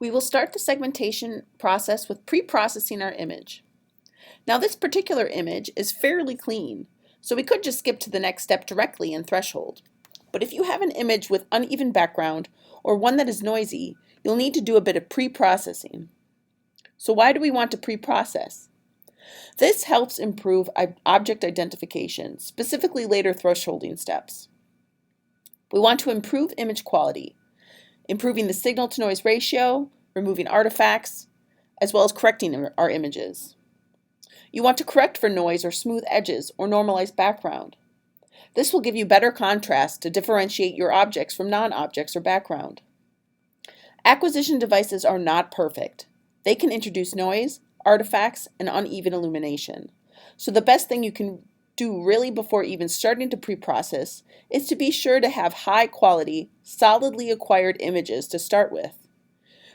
We will start the segmentation process with pre-processing our image. Now this particular image is fairly clean, so we could just skip to the next step directly in threshold. But if you have an image with uneven background or one that is noisy, you'll need to do a bit of pre-processing. So why do we want to pre-process? This helps improve object identification, specifically later thresholding steps. We want to improve image quality, improving the signal-to-noise ratio, removing artifacts, as well as correcting our images. You want to correct for noise or smooth edges or normalized background. This will give you better contrast to differentiate your objects from non-objects or background. Acquisition devices are not perfect. They can introduce noise, artifacts, and uneven illumination. So the best thing you can do really before even starting to pre-process is to be sure to have high quality, solidly acquired images to start with.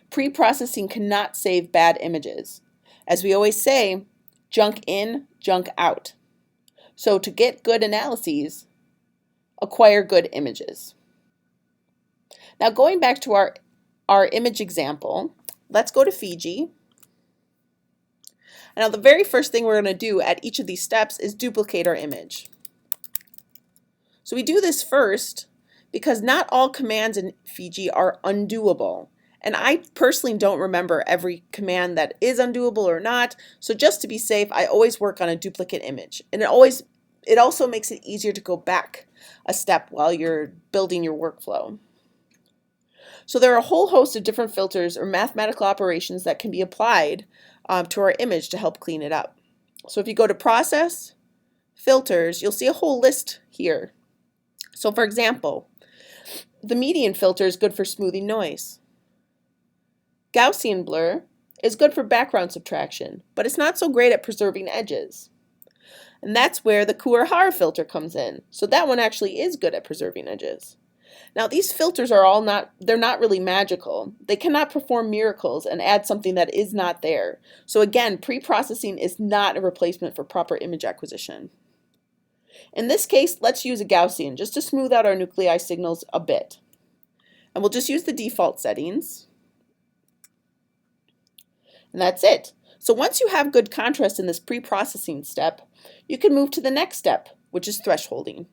Pre-processing cannot save bad images. As we always say, junk in, junk out. So to get good analyses, acquire good images. Now going back to our image example, let's go to Fiji. Now the very first thing we're going to do at each of these steps is duplicate our image. So we do this first because not all commands in Fiji are undoable. And I personally don't remember every command that is undoable or not. So just to be safe, I always work on a duplicate image. And it also makes it easier to go back a step while you're building your workflow. So there are a whole host of different filters or mathematical operations that can be applied to our image to help clean it up. So if you go to Process, Filters, you'll see a whole list here. So for example, the median filter is good for smoothing noise. Gaussian blur is good for background subtraction, but it's not so great at preserving edges. And that's where the Kuwahara filter comes in. So that one actually is good at preserving edges. Now these filters are they're not really magical. They cannot perform miracles and add something that is not there. So again, pre-processing is not a replacement for proper image acquisition. In this case, let's use a Gaussian just to smooth out our nuclei signals a bit. And we'll just use the default settings. And that's it. So once you have good contrast in this pre-processing step, you can move to the next step, which is thresholding.